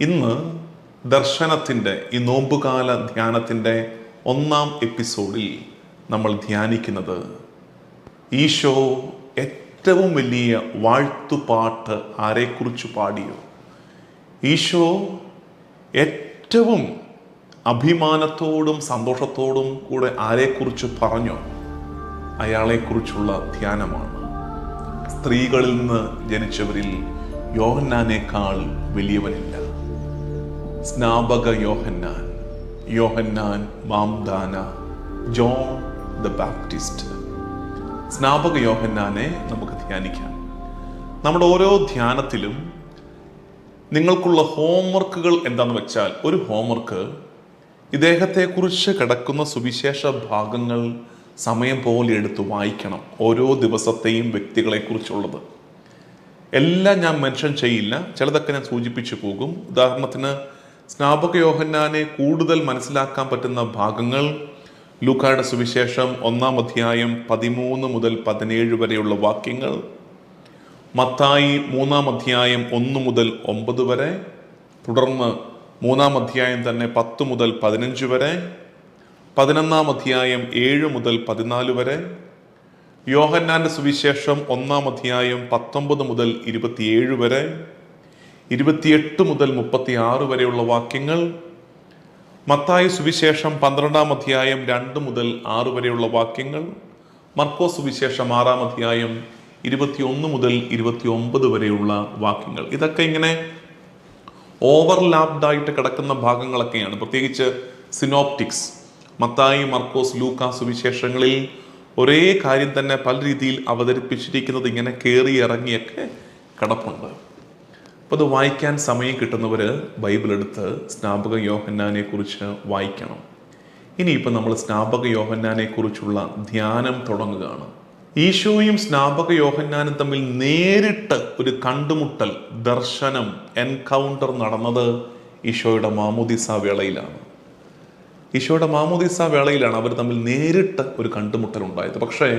ഇന്ന് ദർശനത്തിൻ്റെ ഈ നോമ്പുകാല ധ്യാനത്തിൻ്റെ 1-ാം എപ്പിസോഡിൽ നമ്മൾ ധ്യാനിക്കുന്നത് ഈശോ ഏറ്റവും വലിയ വാഴ്ത്തുപാട്ട് ആരെക്കുറിച്ച് പാടിയോ, ഈശോ ഏറ്റവും അഭിമാനത്തോടും സന്തോഷത്തോടും കൂടെ ആരെക്കുറിച്ച് പറഞ്ഞോ അയാളെക്കുറിച്ചുള്ള ധ്യാനമാണ്. സ്ത്രീകളിൽ നിന്ന് ജനിച്ചവരിൽ യോഹന്നാനേക്കാൾ വലിയവനില്ല. സ്നാപക യോഹന്നാൻ, യോഹന്നാൻ മാംദാന, ജോൺ ദ ബാപ്റ്റിസ്റ്റ്. സ്നാപക യോഹന്നാനെ നമുക്ക് ധ്യാനിക്കാം. നമ്മുടെ ഓരോ ധ്യാനത്തിലും നിങ്ങൾക്കുള്ള ഹോംവർക്കുകൾ എന്താണെന്ന് വെച്ചാൽ, ഒരു ഹോംവർക്ക് ഇദ്ദേഹത്തെക്കുറിച്ച് കിടക്കുന്ന സുവിശേഷ ഭാഗങ്ങൾ സമയം പോലെ എടുത്ത് വായിക്കണം. ഓരോ ദിവസത്തെയും വ്യക്തികളെക്കുറിച്ചുള്ളത് എല്ലാം ഞാൻ മെൻഷൻ ചെയ്യില്ല, ചിലതൊക്കെ ഞാൻ സൂചിപ്പിച്ചു പോകും. ഉദാഹരണത്തിന് സ്നാപക യോഹന്നാനെ കൂടുതൽ മനസ്സിലാക്കാൻ പറ്റുന്ന ഭാഗങ്ങൾ ലൂക്കായുടെ സുവിശേഷം 1-ാം അധ്യായം 13 മുതൽ 17 വരെയുള്ള വാക്യങ്ങൾ, മത്തായി 3-ാം അധ്യായം 1 മുതൽ 9 വരെ, തുടർന്ന് 3-ാം അധ്യായം തന്നെ 10 മുതൽ 15 വരെ, 11-ാം അധ്യായം 7 മുതൽ 14 വരെ, യോഹന്നാന്റെ സുവിശേഷം 1-ാം അധ്യായം 19 മുതൽ 27 വരെ, 28 മുതൽ 36 വരെയുള്ള വാക്യങ്ങൾ, മത്തായി സുവിശേഷം 12-ാം അധ്യായം 2 മുതൽ 6 വരെയുള്ള വാക്യങ്ങൾ, മർക്കോസ് സുവിശേഷം 6-ാം അധ്യായം 21 മുതൽ 29 വരെയുള്ള വാക്യങ്ങൾ. ഇതൊക്കെ ഇങ്ങനെ ഓവർലാപ്ഡായിട്ട് കിടക്കുന്ന ഭാഗങ്ങളൊക്കെയാണ്. പ്രത്യേകിച്ച് സിനോപ്റ്റിക്സ്, മത്തായി, മർക്കോസ്, ലൂക്ക സുവിശേഷങ്ങളിൽ ഒരേ കാര്യം തന്നെ പല രീതിയിൽ അവതരിപ്പിച്ചിരിക്കുന്നത് ഇങ്ങനെ കയറി ഇറങ്ങിയൊക്കെ കിടപ്പുണ്ട്. അപ്പോൾ അത് വായിക്കാൻ സമയം കിട്ടുന്നവർ ബൈബിൾ എടുത്ത് സ്നാപക യോഹന്നാനെ കുറിച്ച് വായിക്കണം. ഇനിയിപ്പോൾ നമ്മൾ സ്നാപക യോഹന്നാനെ കുറിച്ചുള്ള ധ്യാനം തുടങ്ങുകയാണ്. ഈശോയും സ്നാപക യോഹന്നാനും തമ്മിൽ നേരിട്ട് ഒരു കണ്ടുമുട്ടൽ, ദർശനം, എൻകൗണ്ടർ നടന്നത് ഈശോയുടെ മാമോദീസ വേളയിലാണ്. ഈശോയുടെ മാമോദീസ വേളയിലാണ് അവർ തമ്മിൽ നേരിട്ട് ഒരു കണ്ടുമുട്ടൽ ഉണ്ടായത്. പക്ഷേ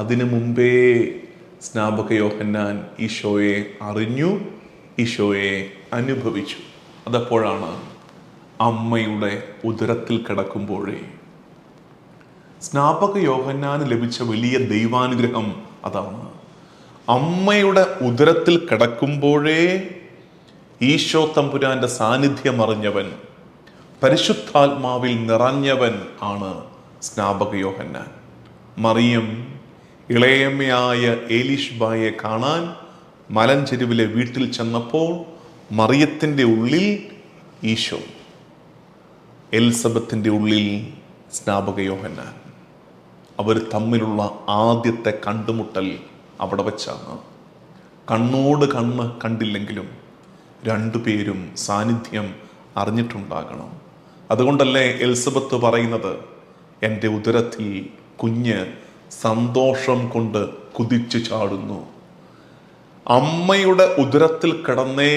അതിനു മുമ്പേ സ്നാപക യോഹന്നാൻ ഈശോയെ അറിഞ്ഞു, ഈശോയെ അനുഭവിച്ചു. അതെപ്പോഴാണ്? അമ്മയുടെ ഉദരത്തിൽ കിടക്കുമ്പോഴേ. സ്നാപക യോഹന്നാന് ലഭിച്ച വലിയ ദൈവാനുഗ്രഹം അതാണ്. അമ്മയുടെ ഉദരത്തിൽ കിടക്കുമ്പോഴേ ഈശോ തമ്പുരാന്റെ സാന്നിധ്യം അറിഞ്ഞവൻ, പരിശുദ്ധാത്മാവിൽ നിറഞ്ഞവൻ ആണ് സ്നാപക യോഹന്നാൻ. മറിയം ഇളയമ്മയായ ഏലിഷ്ബായെ കാണാൻ മലഞ്ചെരുവിലെ വീട്ടിൽ ചെന്നപ്പോൾ മറിയത്തിൻ്റെ ഉള്ളിൽ ഈശോ, എലിസബത്തിൻ്റെ ഉള്ളിൽ സ്നാപക യോഹന്നാൻ. അവർ തമ്മിലുള്ള ആദ്യത്തെ കണ്ടുമുട്ടൽ അവിടെ വച്ചാണ്. കണ്ണോട് കണ്ണ് കണ്ടില്ലെങ്കിലും രണ്ടുപേരും സാന്നിധ്യം അറിഞ്ഞിട്ടുണ്ടാകണം. അതുകൊണ്ടല്ലേ എലിസബത്ത് പറയുന്നത്, എൻ്റെ ഉദരത്തിൽ കുഞ്ഞ് സന്തോഷം കൊണ്ട് കുതിച്ചു ചാടുന്നു. അമ്മയുടെ ഉദരത്തിൽ കിടന്നേ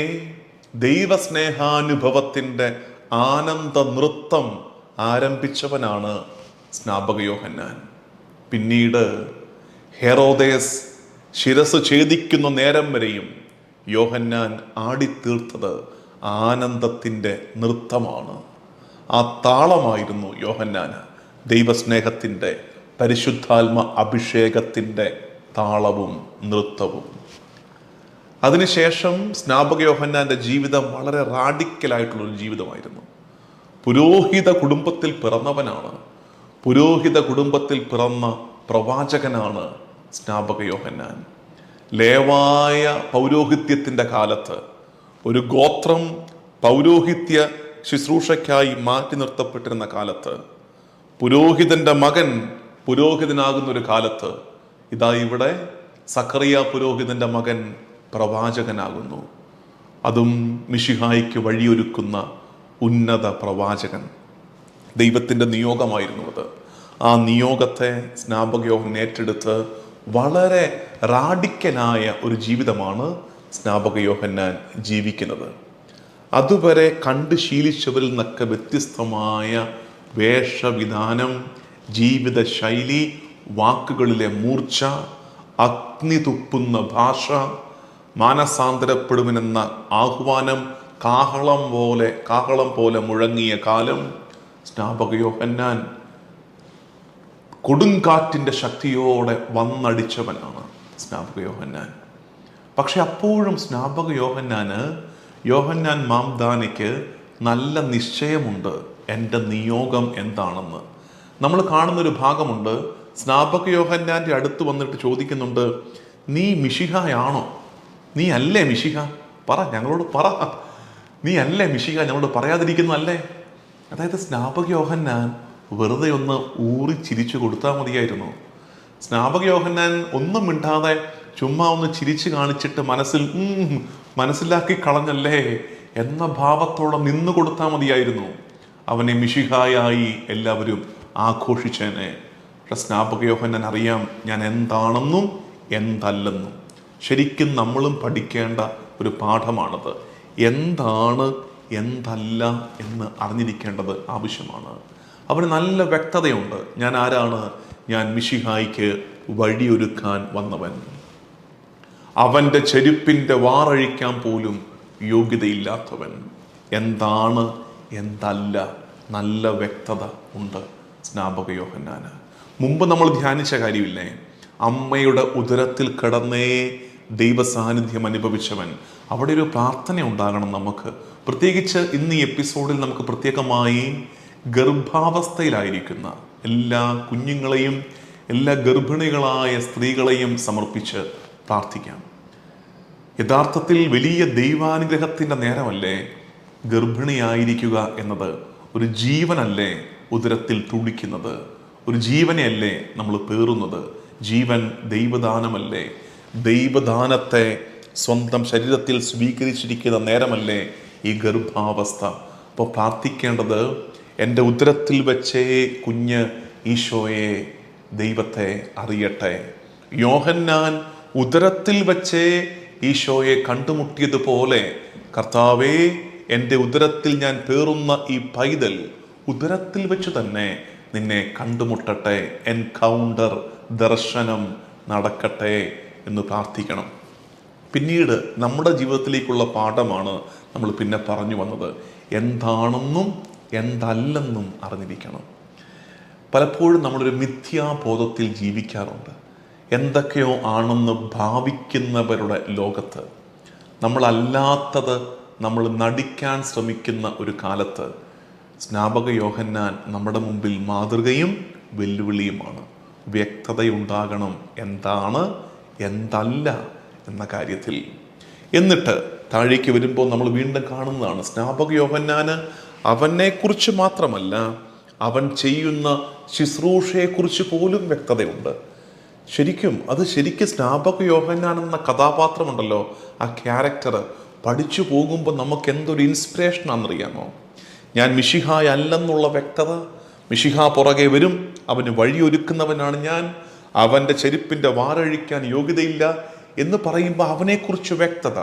ദൈവസ്നേഹാനുഭവത്തിൻ്റെ ആനന്ദ നൃത്തം ആരംഭിച്ചവനാണ് സ്നാപക യോഹന്നാൻ. പിന്നീട് ഹെറോദേസ് ശിരസ് ഛേദിക്കുന്ന നേരം വരെയും യോഹന്നാൻ ആടിത്തീർത്തത് ആനന്ദത്തിൻ്റെ നൃത്തമാണ്. ആ താളമായിരുന്നു യോഹന്നാന് ദൈവസ്നേഹത്തിൻ്റെ, പരിശുദ്ധാത്മ അഭിഷേകത്തിൻ്റെ താളവും നൃത്തവും. അതിനുശേഷം സ്നാപക യോഹന്നാന്റെ ജീവിതം വളരെ റാഡിക്കലായിട്ടുള്ളൊരു ജീവിതമായിരുന്നു. പുരോഹിത കുടുംബത്തിൽ പിറന്നവനാണ്. പുരോഹിത കുടുംബത്തിൽ പിറന്ന പ്രവാചകനാണ് സ്നാപക യോഹന്നാൻ. ലേവായ പൗരോഹിത്യത്തിൻ്റെ കാലത്ത് ഒരു ഗോത്രം പൗരോഹിത്യ ശുശ്രൂഷയ്ക്കായി മാറ്റി നിർത്തപ്പെട്ടിരുന്ന കാലത്ത്, പുരോഹിതന്റെ മകൻ പുരോഹിതനാകുന്ന ഒരു കാലത്ത്, ഇതാ ഇവിടെ സക്കറിയ പുരോഹിതന്റെ മകൻ പ്രവാചകനാകുന്നു. അതും മിശിഹായിക്ക് വഴിയൊരുക്കുന്ന ഉന്നത പ്രവാചകൻ. ദൈവത്തിൻ്റെ നിയോഗമായിരുന്നു അത്. ആ നിയോഗത്തെ സ്നാപക യോഹന്നാൻ ഏറ്റെടുത്ത് വളരെ റാഡിക്കലായ ഒരു ജീവിതമാണ് സ്നാപക യോഹന്നാൻ ജീവിക്കുന്നത്. അതുവരെ കണ്ട് ശീലിച്ചവരിൽ നിന്നൊക്കെ വ്യത്യസ്തമായ വേഷവിധാനം, ജീവിത ശൈലി, വാക്കുകളിലെ മൂർച്ച, അഗ്നി തുപ്പുന്ന ഭാഷ, മാനസാന്തരപ്പെടുമെന്ന ആഹ്വാനം കാഹളം പോലെ മുഴങ്ങിയ കാലം സ്നാപക യോഹന്നാൻ കൊടുങ്കാറ്റിൻ്റെ ശക്തിയോടെ വന്നടിച്ചവനാണ് സ്നാപക യോഹന്നാൻ. പക്ഷെ അപ്പോഴും സ്നാപക യോഹന്നാൻ മാംദാനിക്ക് നല്ല നിശ്ചയമുണ്ട് എൻ്റെ നിയോഗം എന്താണെന്ന്. നമ്മൾ കാണുന്നൊരു ഭാഗമുണ്ട്, സ്നാപക യോഹന്നാൻ്റെ അടുത്ത് വന്നിട്ട് ചോദിക്കുന്നുണ്ട്, നീ മിശിഹായാണോ? നീ അല്ലേ മിശിഹ? ഞങ്ങളോട് പറ, നീ അല്ലേ മിശിഹ? ഞങ്ങളോട് പറയാതിരിക്കുന്നതല്ലേ? അതായത് സ്നാപക യോഹന്നാൻ വെറുതെ ഒന്ന് ഊറി ചിരിച്ചു കൊടുത്താൽ മതിയായിരുന്നു. സ്നാപക യോഹന്നാൻ ഒന്നും മിണ്ടാതെ ചുമ്മാ ഒന്ന് ചിരിച്ചു കാണിച്ചിട്ട് മനസ്സിലാക്കി കളഞ്ഞല്ലേ എന്ന ഭാവത്തോടെ നിന്നു കൊടുത്താൽ മതിയായിരുന്നു. അവനെ മിശിഹായായി എല്ലാവരും ആഘോഷിച്ചേനെ. പക്ഷെ സ്നാപക യോഹന്നാൻ അറിയാം ഞാൻ എന്താണെന്നും എന്തല്ലെന്നും. ശരിക്കും നമ്മളും പഠിക്കേണ്ട ഒരു പാഠമാണത്. എന്താണ് എന്തല്ല എന്ന് അറിഞ്ഞിരിക്കേണ്ടത് ആവശ്യമാണ്. അവന് നല്ല വ്യക്തതയുണ്ട്. ഞാൻ ആരാണ്? ഞാൻ മിശിഹായ്ക്ക് വഴിയൊരുക്കാൻ വന്നവൻ. അവൻ്റെ ചെരുപ്പിൻ്റെ വാറഴിക്കാൻ പോലും യോഗ്യതയില്ലാത്തവൻ. എന്താണ് എന്തല്ല നല്ല വ്യക്തത ഉണ്ട് സ്നാപക യോഹന്നാന്. മുമ്പ് നമ്മൾ ധ്യാനിച്ച കാര്യമില്ലേ, അമ്മയുടെ ഉദരത്തിൽ കിടന്നേ ദൈവസാന്നിധ്യം അനുഭവിച്ചവൻ. അവിടെ ഒരു പ്രാർത്ഥന ഉണ്ടാകണം നമുക്ക്. പ്രത്യേകിച്ച് ഇന്ന് ഈ എപ്പിസോഡിൽ നമുക്ക് പ്രത്യേകമായി ഗർഭാവസ്ഥയിലായിരിക്കുന്ന എല്ലാ കുഞ്ഞുങ്ങളെയും എല്ലാ ഗർഭിണികളായ സ്ത്രീകളെയും സമർപ്പിച്ച് പ്രാർത്ഥിക്കാം. യഥാർത്ഥത്തിൽ വലിയ ദൈവാനുഗ്രഹത്തിൻ്റെ നേരമല്ലേ ഗർഭിണിയായിരിക്കുക എന്നത്? ഒരു ജീവനല്ലേ ഉദരത്തിൽ തുടിക്കുന്നത്? ഒരു ജീവനെയല്ലേ നമ്മൾ പേറുന്നത്? ജീവൻ ദൈവദാനമല്ലേ? ദൈവദാനത്തെ സ്വന്തം ശരീരത്തിൽ സ്വീകരിച്ചിരിക്കുന്ന നേരമല്ലേ ഈ ഗർഭാവസ്ഥ? അപ്പോൾ പ്രാർത്ഥിക്കേണ്ടത്, എൻ്റെ ഉദരത്തിൽ വെച്ചേ കുഞ്ഞ് ഈശോയെ ദൈവത്തെ അറിയട്ടെ. യോഹന്നാൻ ഉദരത്തിൽ വെച്ചേ ഈശോയെ കണ്ടുമുട്ടിയതുപോലെ കർത്താവേ, എൻ്റെ ഉദരത്തിൽ ഞാൻ പേറുന്ന ഈ പൈതൽ ഉദരത്തിൽ വെച്ച് തന്നെ നിന്നെ കണ്ടുമുട്ടട്ടെ, എൻകൗണ്ടർ ദർശനം നടക്കട്ടെ എന്ന് പ്രാർത്ഥിക്കണം. പിന്നീട് നമ്മുടെ ജീവിതത്തിലേക്കുള്ള പാഠമാണ് നമ്മൾ പിന്നെ പറഞ്ഞു വന്നത്. എന്താണെന്നും എന്തല്ലെന്നും അറിഞ്ഞിരിക്കണം. പലപ്പോഴും നമ്മളൊരു മിഥ്യാബോധത്തിൽ ജീവിക്കാറുണ്ട്. എന്തൊക്കെയോ ആണെന്ന് ഭാവിക്കുന്നവരുടെ ലോകത്ത്, നമ്മളല്ലാത്തത് നമ്മൾ നടിക്കാൻ ശ്രമിക്കുന്ന ഒരു കാലത്ത് സ്നാപക യോഹന്നാൻ നമ്മുടെ മുമ്പിൽ മാതൃകയും വെല്ലുവിളിയുമാണ്. വ്യക്തതയുണ്ടാകണം എന്താണ് എന്തല്ല എന്ന കാര്യത്തിൽ. എന്നിട്ട് താഴേക്ക് വരുമ്പോൾ നമ്മൾ വീണ്ടും കാണുന്നതാണ് സ്നാപക യോഹന്നാന് അവനെക്കുറിച്ച് മാത്രമല്ല, അവൻ ചെയ്യുന്ന ശുശ്രൂഷയെക്കുറിച്ച് പോലും വ്യക്തതയുണ്ട്. ശരിക്കും സ്നാപക യോഹന്നാൻ എന്ന കഥാപാത്രമുണ്ടല്ലോ, ആ ക്യാരക്ടർ പഠിച്ചു പോകുമ്പോൾ നമുക്ക് എന്തൊരു ഇൻസ്പിറേഷനാണെന്നറിയാമോ? ഞാൻ മിശിഹായ അല്ലെന്നുള്ള വ്യക്തത. മിശിഹ പുറകെ വരും, അവന് വഴിയൊരുക്കുന്നവനാണ് ഞാൻ, അവൻ്റെ ചെരുപ്പിൻ്റെ വാറഴിക്കാൻ യോഗ്യതയില്ല എന്ന് പറയുമ്പോൾ അവനെക്കുറിച്ച് വ്യക്തത.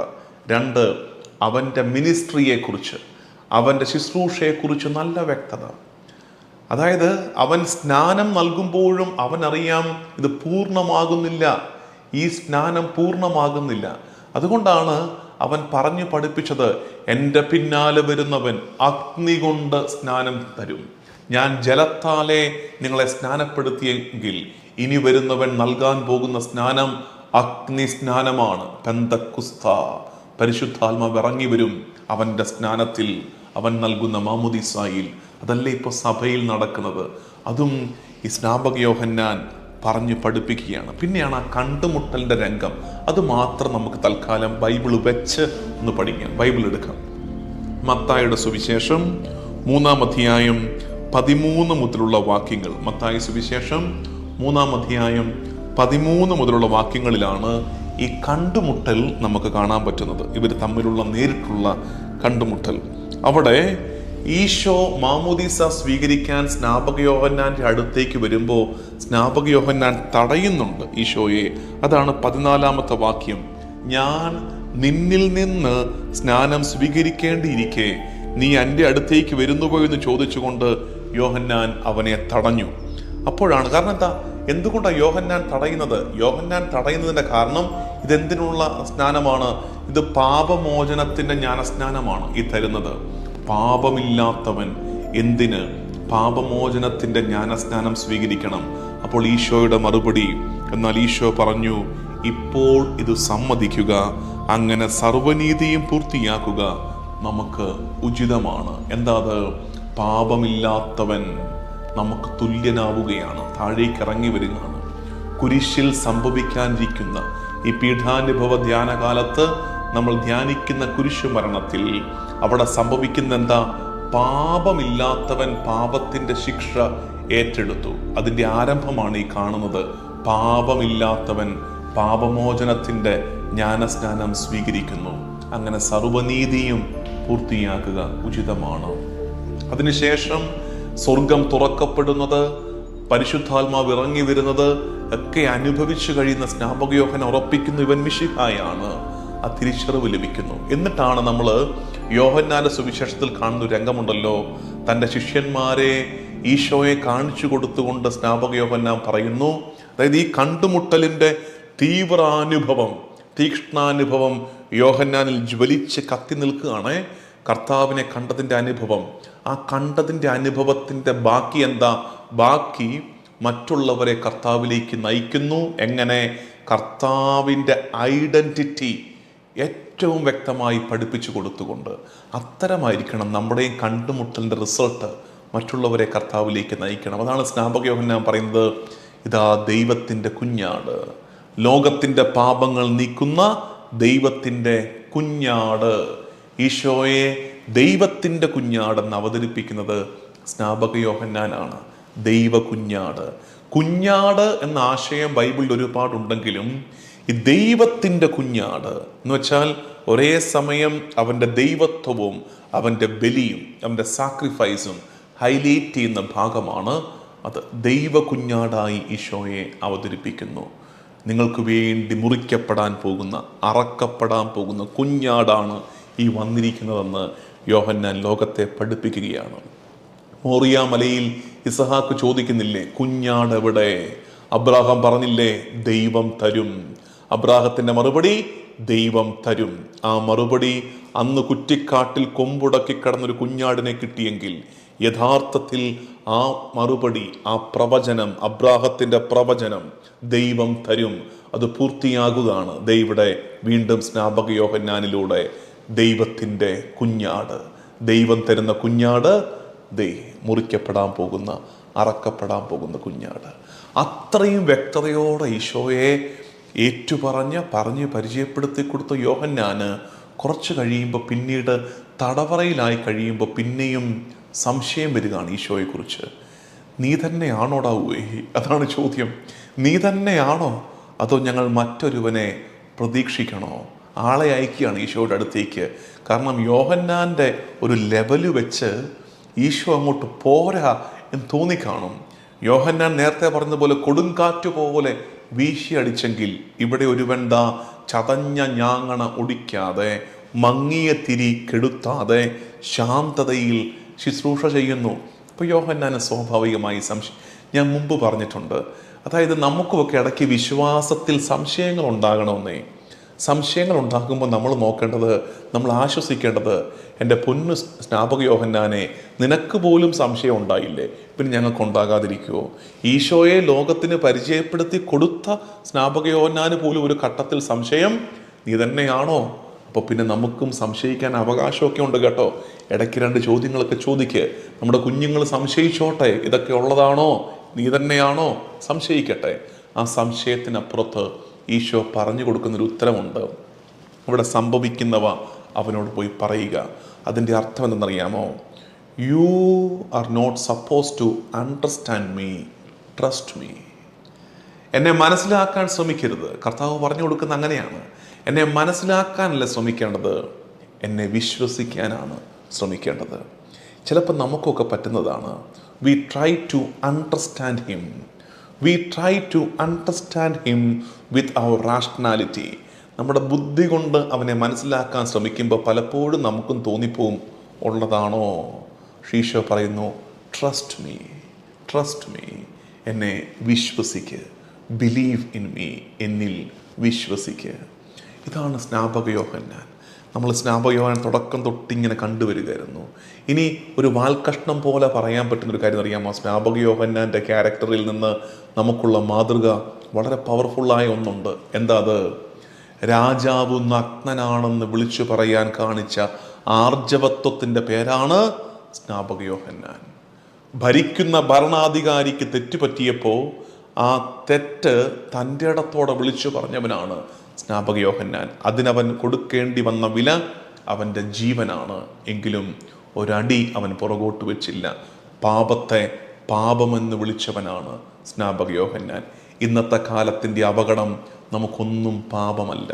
2, അവൻ്റെ മിനിസ്ട്രിയെക്കുറിച്ച്, അവൻ്റെ ശുശ്രൂഷയെക്കുറിച്ച് നല്ല വ്യക്തത. അതായത് അവൻ സ്നാനം നൽകുമ്പോഴും അവനറിയാം ഇത് പൂർണ്ണമാകുന്നില്ല, ഈ സ്നാനം പൂർണ്ണമാകുന്നില്ല. അതുകൊണ്ടാണ് അവൻ പറഞ്ഞു പഠിപ്പിച്ചത്, എൻ്റെ പിന്നാലെ വരുന്നവൻ അഗ്നി കൊണ്ട് സ്നാനം തരും. ഞാൻ ജലത്താലെ നിങ്ങളെ സ്നാനപ്പെടുത്തിയെങ്കിൽ ഇനി വരുന്നവൻ നൽകാൻ പോകുന്ന സ്നാനം അഗ്നി സ്നാനമാണ്. പെന്തക്കുസ്ത, പരിശുദ്ധാത്മാവ് ഇറങ്ങി വരും അവൻ്റെ സ്നാനത്തിൽ, അവൻ നൽകുന്ന മാമുദീസായിൽ. അതല്ലേ ഇപ്പോൾ സഭയിൽ നടക്കുന്നത്. അതും ഈ സ്നാപക യോഹന്നാൻ പറഞ്ഞു പഠിപ്പിക്കുകയാണ്. പിന്നെയാണ് ആ കണ്ടുമുട്ടലിൻ്റെ രംഗം. അത് മാത്രം നമുക്ക് തൽക്കാലം ബൈബിൾ വെച്ച് ഒന്ന് പഠിക്കാം. ബൈബിൾ എടുക്കാം. മത്തായിയുടെ സുവിശേഷം 3-ാം അധ്യായം 13 മുതലുള്ള വാക്യങ്ങൾ. മത്തായി സുവിശേഷം 3-ാം അധ്യായം 13 മുതലുള്ള വാക്യങ്ങളിലാണ് ഈ കണ്ടുമുട്ടൽ നമുക്ക് കാണാൻ പറ്റുന്നത്. ഇവർ തമ്മിലുള്ള നേരിട്ടുള്ള കണ്ടുമുട്ടൽ. അവിടെ ഈശോ മാമോദീസ സ്വീകരിക്കാൻ സ്നാപക യോഹന്നാന്റെ അടുത്തേക്ക് വരുമ്പോൾ സ്നാപക യോഹന്നാൻ തടയുന്നുണ്ട് ഈശോയെ. അതാണ് 14-ാമത്തെ വാക്യം. ഞാൻ നിന്നിൽ നിന്ന് സ്നാനം സ്വീകരിക്കേണ്ടിയിരിക്കെ നീ എൻ്റെ അടുത്തേക്ക് വരുന്നുവോ എന്ന് ചോദിച്ചുകൊണ്ട് യോഹന്നാൻ അവനെ തടഞ്ഞു. അപ്പോഴാണ്, കാരണം എന്തുകൊണ്ടാണ് യോഹന്നാൻ തടയുന്നത്? യോഹന്നാൻ തടയുന്നതിൻ്റെ കാരണം ഇതെന്തിനുള്ള സ്നാനമാണ്? ഇത് പാപമോചനത്തിൻ്റെ ജ്ഞാനസ്നാനമാണ് ഈ തരുന്നത്. പാപമില്ലാത്തവൻ എന്തിന് പാപമോചനത്തിൻ്റെ ജ്ഞാനസ്നാനം സ്വീകരിക്കണം? അപ്പോൾ ഈശോയുടെ മറുപടി, എന്നാൽ ഈശോ പറഞ്ഞു, ഇപ്പോൾ ഇത് സമ്മതിക്കുക, അങ്ങനെ സർവ്വനീതിയും പൂർത്തിയാക്കുക നമുക്ക് ഉചിതമാണ്. എന്താ അത്? പാപമില്ലാത്തവൻ നമുക്ക് തുല്യനാവുകയാണ്, താഴേക്ക് ഇറങ്ങി വരികയാണ്. കുരിശിൽ സംഭവിക്കാനിരിക്കുന്ന ഈ പീഠാനുഭവ ധ്യാനകാലത്ത് നമ്മൾ ധ്യാനിക്കുന്ന കുരിശു മരണത്തിൽ അവിടെ സംഭവിക്കുന്ന എന്താ? പാപമില്ലാത്തവൻ പാപത്തിൻ്റെ ശിക്ഷ ഏറ്റെടുത്തു. അതിൻ്റെ ആരംഭമാണ് ഈ കാണുന്നത്. പാപമില്ലാത്തവൻ പാപമോചനത്തിൻ്റെ ജ്ഞാനസ്നാനം സ്വീകരിക്കുന്നു. അങ്ങനെ സർവ്വനീതിയും പൂർത്തിയാക്കുക ഉചിതമാണ്. അതിനുശേഷം സ്വർഗം തുറക്കപ്പെടുന്നത്, പരിശുദ്ധാത്മാവ് ഇറങ്ങി വരുന്നത് ഒക്കെ അനുഭവിച്ചു കഴിയുന്ന സ്നാപക യോഹന്നാൻ ഉറപ്പിക്കുന്നു, ഇവൻ മിശിഹായാണ്. ആ തിരിച്ചറിവ് ലഭിക്കുന്നു. എന്നിട്ടാണ് നമ്മൾ യോഹന്നാന്റെ സുവിശേഷത്തിൽ കാണുന്ന രംഗമുണ്ടല്ലോ, തൻ്റെ ശിഷ്യന്മാരെ ഈശോയെ കാണിച്ചു കൊടുത്തുകൊണ്ട് സ്നാപക യോഹന്നാൻ പറയുന്നു, അതായത് ഈ കണ്ടുമുട്ടലിൻ്റെ തീവ്രാനുഭവം, തീക്ഷ്ണാനുഭവം യോഹന്നാനിൽ ജ്വലിച്ച് കത്തി നിൽക്കുകയാണ്. കർത്താവിനെ കണ്ടതിൻ്റെ അനുഭവം, ആ കണ്ടതിൻ്റെ അനുഭവത്തിൻ്റെ ബാക്കി എന്താ? ബാക്കി മറ്റുള്ളവരെ കർത്താവിലേക്ക് നയിക്കുന്നു. എങ്ങനെ? കർത്താവിൻ്റെ ഐഡൻറ്റിറ്റി ഏറ്റവും വ്യക്തമായി പഠിപ്പിച്ചു കൊടുത്തുകൊണ്ട്. അത്തരമായിരിക്കണം നമ്മുടെയും കണ്ടുമുട്ടലിൻ്റെ റിസൾട്ട്, മറ്റുള്ളവരെ കർത്താവിലേക്ക് നയിക്കണം. അതാണ് സ്നാപക യോഹന്നാൻ പറയുന്നത്, ഇതാ ദൈവത്തിൻ്റെ കുഞ്ഞാട്, ലോകത്തിൻ്റെ പാപങ്ങൾ നീക്കുന്ന ദൈവത്തിൻ്റെ കുഞ്ഞാട്. ഈശോയെ ദൈവത്തിൻ്റെ കുഞ്ഞാടെന്ന് അവതരിപ്പിക്കുന്നത് സ്നാപക യോഹന്നാനാണ്. ദൈവ കുഞ്ഞാട്. കുഞ്ഞാട് എന്ന ആശയം ബൈബിളിൽ ഒരുപാടുണ്ടെങ്കിലും ഈ ദൈവത്തിൻ്റെ കുഞ്ഞാട് എന്ന് വെച്ചാൽ ഒരേ സമയം അവൻ്റെ ദൈവത്വവും അവൻ്റെ ബലിയും അവൻ്റെ സാക്രിഫൈസും ഹൈലൈറ്റ് ചെയ്യുന്ന ഭാഗമാണ് അത്. ദൈവ കുഞ്ഞാടായി ഈശോയെ അവതരിപ്പിക്കുന്നു. നിങ്ങൾക്ക് വേണ്ടി മുറിക്കപ്പെടാൻ പോകുന്ന, അറക്കപ്പെടാൻ പോകുന്ന കുഞ്ഞാടാണ് ഈ വന്നിരിക്കുന്നതെന്ന് യോഹന്നാൻ ലോകത്തെ പഠിപ്പിക്കുകയാണ്. മോറിയ മലയിൽ ഇസഹാക്ക് ചോദിക്കുന്നില്ലേ, കുഞ്ഞാട് എവിടെ? അബ്രാഹാം പറഞ്ഞില്ലേ, ദൈവം തരും. അബ്രാഹത്തിൻ്റെ മറുപടി, ദൈവം തരും. ആ മറുപടി അന്ന് കുറ്റിക്കാട്ടിൽ കൊമ്പുടക്കി കിടന്നൊരു കുഞ്ഞാടിനെ കിട്ടിയെങ്കിൽ യഥാർത്ഥത്തിൽ ആ മറുപടി, ആ പ്രവചനം, അബ്രാഹത്തിൻ്റെ പ്രവചനം ദൈവം തരും, അത് പൂർത്തിയാകുകയാണ്. ദൈവയുടെ വീണ്ടും സ്നാപക യോഹന്നാനിലൂടെ ദൈവത്തിൻ്റെ കുഞ്ഞാട്, ദൈവം തരുന്ന കുഞ്ഞാട്, മുറിക്കപ്പെടാൻ പോകുന്ന, അറക്കപ്പെടാൻ പോകുന്ന കുഞ്ഞാട്. അത്രയും വ്യക്തതയോടെ ഈശോയെ പറഞ്ഞ് പരിചയപ്പെടുത്തി കൊടുത്ത യോഹന്നാന് കുറച്ച് കഴിയുമ്പോൾ, പിന്നീട് തടവറയിലായി കഴിയുമ്പോൾ പിന്നെയും സംശയം വരികയാണ് ഈശോയെക്കുറിച്ച്. നീ തന്നെയാണോടാവേ? അതാണ് ചോദ്യം. നീ തന്നെയാണോ, അതോ ഞങ്ങൾ മറ്റൊരുവനെ പ്രതീക്ഷിക്കണോ? ആളെ അയക്കുകയാണ് ഈശോയുടെ അടുത്തേക്ക്. കാരണം യോഹന്നാൻ്റെ ഒരു ലെവല് വെച്ച് ഈശോ അങ്ങോട്ട് പോരാ എന്ന് തോന്നിക്കാണും. യോഹന്നാൻ നേരത്തെ പറഞ്ഞതുപോലെ കൊടുങ്കാറ്റ് പോലെ വീശിയടിച്ചെങ്കിൽ ഇവിടെ ഒരുവൻ ചതഞ്ഞ ഞാങ്ങണ ഒടിക്കാതെ, മങ്ങിയ തിരി കെടുത്താതെ ശാന്തതയിൽ ശുശ്രൂഷ ചെയ്യുന്നു. അപ്പോൾ യോഹന്നാന് സ്വാഭാവികമായി ഞാൻ മുമ്പ് പറഞ്ഞിട്ടുണ്ട്, അതായത് നമുക്കുമൊക്കെ ഇടയ്ക്ക് വിശ്വാസത്തിൽ സംശയങ്ങൾ ഉണ്ടാകണമെന്നേ. സംശയങ്ങൾ ഉണ്ടാകുമ്പോൾ നമ്മൾ നോക്കേണ്ടത്, നമ്മൾ ആശ്വസിക്കേണ്ടത്, എൻ്റെ പൊന്നു സ്നാപക യോഹന്നാനെ, നിനക്ക് പോലും സംശയം ഉണ്ടായില്ലേ, പിന്നെ ഞങ്ങൾക്ക് ഉണ്ടാകാതിരിക്കുമോ? ഈശോയെ ലോകത്തിന് പരിചയപ്പെടുത്തി കൊടുത്ത സ്നാപക യോഹന്നാന് പോലും ഒരു ഘട്ടത്തിൽ സംശയം, നീ തന്നെയാണോ? അപ്പോൾ പിന്നെ നമുക്കും സംശയിക്കാൻ അവകാശമൊക്കെ ഉണ്ട് കേട്ടോ. ഇടയ്ക്ക് 2 ചോദ്യങ്ങളൊക്കെ ചോദിക്ക്. നമ്മുടെ കുഞ്ഞുങ്ങൾ സംശയിച്ചോട്ടെ, ഇതൊക്കെ ഉള്ളതാണോ, നീ തന്നെയാണോ, സംശയിക്കട്ടെ. ആ സംശയത്തിനപ്പുറത്ത് ഈശോ പറഞ്ഞു കൊടുക്കുന്നൊരു ഉത്തരമുണ്ട്. അവിടെ സംഭവിക്കുന്നവ അവനോട് പോയി പറയുക. അതിൻ്റെ അർത്ഥം എന്തെന്നറിയാമോ? You are not suppose to understand me, trust me. എന്നെ മനസ്സിലാക്കാൻ ശ്രമിക്കരുത്. കർത്താവ് പറഞ്ഞു കൊടുക്കുന്ന അങ്ങനെയാണ്. എന്നെ മനസ്സിലാക്കാനല്ല ശ്രമിക്കേണ്ടത്, എന്നെ വിശ്വസിക്കാനാണ് ശ്രമിക്കേണ്ടത്. ചിലപ്പോൾ നമുക്കൊക്കെ പറ്റുന്നതാണ്. We try to understand him. We try to understand him with our rationality. നമ്മുടെ ബുദ്ധി കൊണ്ട് അവനെ മനസ്സിലാക്കാൻ ശ്രമിക്കുമ്പോൾ പലപ്പോഴും നമുക്കും തോന്നിപ്പോവും, ഉള്ളതാണോ? ഈശോ പറയുന്നു, ട്രസ്റ്റ് മീ, ട്രസ്റ്റ് മീ, എന്നെ വിശ്വസിക്ക്, ബിലീവ് ഇൻ മീ, എന്നിൽ വിശ്വസിക്ക്. ഇതാണ് സ്നാപക യോഹന്നാൻ. നമ്മൾ സ്നാപക യോഹന്നാൻ തുടക്കം തൊട്ടിങ്ങനെ കണ്ടുവരികയായിരുന്നു. ഇനി ഒരു വാൽക്കഷ്ണം പോലെ പറയാൻ പറ്റുന്നൊരു കാര്യം അറിയാമോ? സ്നാപക യോഹന്നാൻ്റെ ക്യാരക്ടറിൽ നിന്ന് നമുക്കുള്ള മാതൃക വളരെ പവർഫുള്ളായ ഒന്നുണ്ട്. എന്താ അത്? രാജാവ് നഗ്നനാണെന്ന് വിളിച്ചു പറയാൻ കാണിച്ച ആർജവത്വത്തിൻ്റെ പേരാണ് സ്നാപക യോഹന്നാൻ. ഭരിക്കുന്ന ഭരണാധികാരിക്ക് തെറ്റുപറ്റിയപ്പോൾ ആ തെറ്റ് തൻ്റെ ഇടത്തോടെ വിളിച്ചു പറഞ്ഞവനാണ് സ്നാപക യോഹന്നാൻ. അതിനവൻ കൊടുക്കേണ്ടി വന്ന വില അവൻ്റെ ജീവനാണ്. എങ്കിലും ഒരടി അവൻ പുറകോട്ട് വെച്ചില്ല. പാപത്തെ പാപമെന്ന് വിളിച്ചവനാണ് സ്നാപക യോഹന്നാൻ. ഇന്നത്തെ കാലത്തിൻ്റെ അപകടം നമുക്കൊന്നും പാപമല്ല,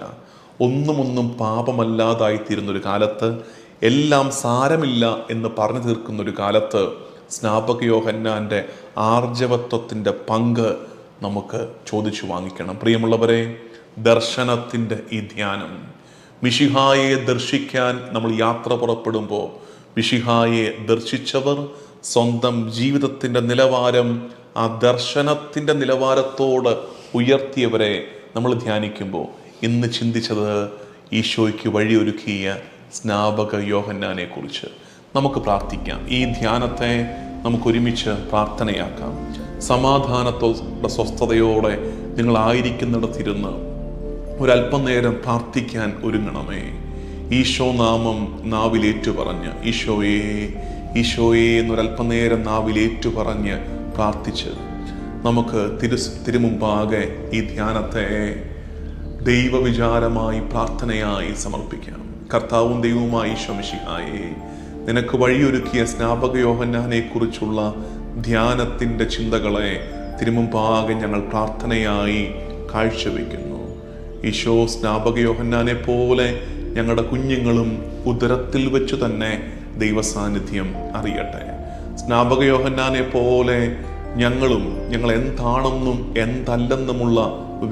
ഒന്നും പാപമല്ലാതായിത്തീരുന്നൊരു കാലത്ത്, എല്ലാം സാരമില്ല എന്ന് പറഞ്ഞു തീർക്കുന്നൊരു കാലത്ത് സ്നാപക യോഹന്നാൻ്റെ ആർജവത്വത്തിൻ്റെ പങ്ക് നമുക്ക് ചോദിച്ചു വാങ്ങിക്കണം. പ്രിയമുള്ളവരെ, ദർശനത്തിൻ്റെ ഈ ധ്യാനം, മിശിഹായെ ദർശിക്കാൻ നമ്മൾ യാത്ര പുറപ്പെടുമ്പോൾ മിശിഹായെ ദർശിച്ചവർ സ്വന്തം ജീവിതത്തിൻ്റെ നിലവാരം ആ ദർശനത്തിൻ്റെ നിലവാരത്തോട് ഉയർത്തിയവരെ നമ്മൾ ധ്യാനിക്കുമ്പോൾ ഇന്ന് ചിന്തിച്ചത് ഈശോയ്ക്ക് വഴിയൊരുക്കിയ സ്നാപക യോഹന്നാനെ കുറിച്ച്. നമുക്ക് പ്രാർത്ഥിക്കാം. ഈ ധ്യാനത്തെ നമുക്കൊരുമിച്ച് പ്രാർത്ഥനയാക്കാം. സമാധാനത്തോടെ സ്വസ്ഥതയോടെ നിങ്ങളായിരിക്കുന്നിടത്തിരുന്ന് ഒരല്പം നേരം പ്രാർത്ഥിക്കാൻ ഒരുങ്ങണമേ. ഈശോ നാമം നാവിലേറ്റു പറഞ്ഞ് ഈശോയേ ഈശോയേ എന്നൊരല്പം നേരം നാവിലേറ്റു പറഞ്ഞ് പ്രാർത്ഥിച്ച് നമുക്ക് തിരുമുമ്പാകെ ഈ ധ്യാനത്തെ ദൈവവിചാരമായി പ്രാർത്ഥനയായി സമർപ്പിക്കാം. കർത്താവും ദൈവവുമായ ഈശോ മിശിഹായേ, നിനക്ക് വഴിയൊരുക്കിയ സ്നാപക യോഹന്നാനെ കുറിച്ചുള്ള ധ്യാനത്തിൻ്റെ ചിന്തകളെ തിരുമുമ്പാകെ ഞങ്ങൾ പ്രാർത്ഥനയായി കാഴ്ചവെക്കുന്നു. ഈശോ, സ്നാപക യോഹന്നാനെ പോലെ ഞങ്ങളുടെ കുഞ്ഞുങ്ങളും ഉദരത്തിൽ വെച്ചു തന്നെ ദൈവസാന്നിധ്യം അറിയട്ടെ. സ്നാപക യോഹന്നാനെ പോലെ ഞങ്ങളും ഞങ്ങൾ എന്താണെന്നും എന്തല്ലെന്നുമുള്ള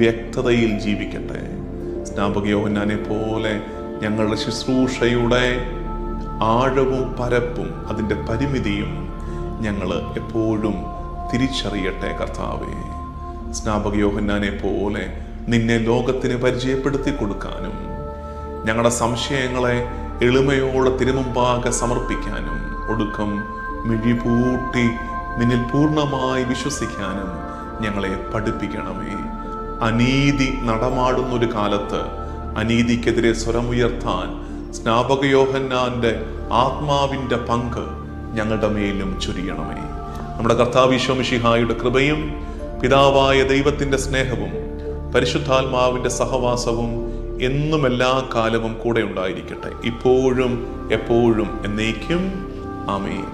വ്യക്തതയിൽ ജീവിക്കട്ടെ. സ്നാപക യോഹന്നാനെ പോലെ ഞങ്ങളുടെ ശുശ്രൂഷയുടെ ആഴവും പരപ്പും അതിൻ്റെ പരിമിതിയും ഞങ്ങൾ എപ്പോഴും തിരിച്ചറിയട്ടെ കർത്താവേ. സ്നാപക യോഹന്നാനെ പോലെ നിന്നെ ലോകത്തിന് പരിചയപ്പെടുത്തി കൊടുക്കാനും ഞങ്ങളുടെ സംശയങ്ങളെ എളിമയോടെ തിരുമുമ്പാകെ സമർപ്പിക്കാനും ഒടുക്കം മിഴിപൂട്ടി നിന്നിൽ പൂർണ്ണമായി വിശ്വസിക്കാനും ഞങ്ങളെ പഠിപ്പിക്കണമേ. അനീതി നടമാടുന്നൊരു കാലത്ത് അനീതിക്കെതിരെ സ്വരമുയർത്താൻ സ്നാപക യോഹന്നാന്റെ ആത്മാവിൻ്റെ പങ്ക് ഞങ്ങളുടെ മേലും ചൊരിയണമേ. നമ്മുടെ കർത്താവ് ഈശോ മിശിഹായുടെ കൃപയും പിതാവായ ദൈവത്തിൻ്റെ സ്നേഹവും പരിശുദ്ധാത്മാവിൻ്റെ സഹവാസവും എന്നും എല്ലാ കാലവും കൂടെ ഉണ്ടായിരിക്കട്ടെ, ഇപ്പോഴും എപ്പോഴും എന്നേക്കും. ആമേൻ.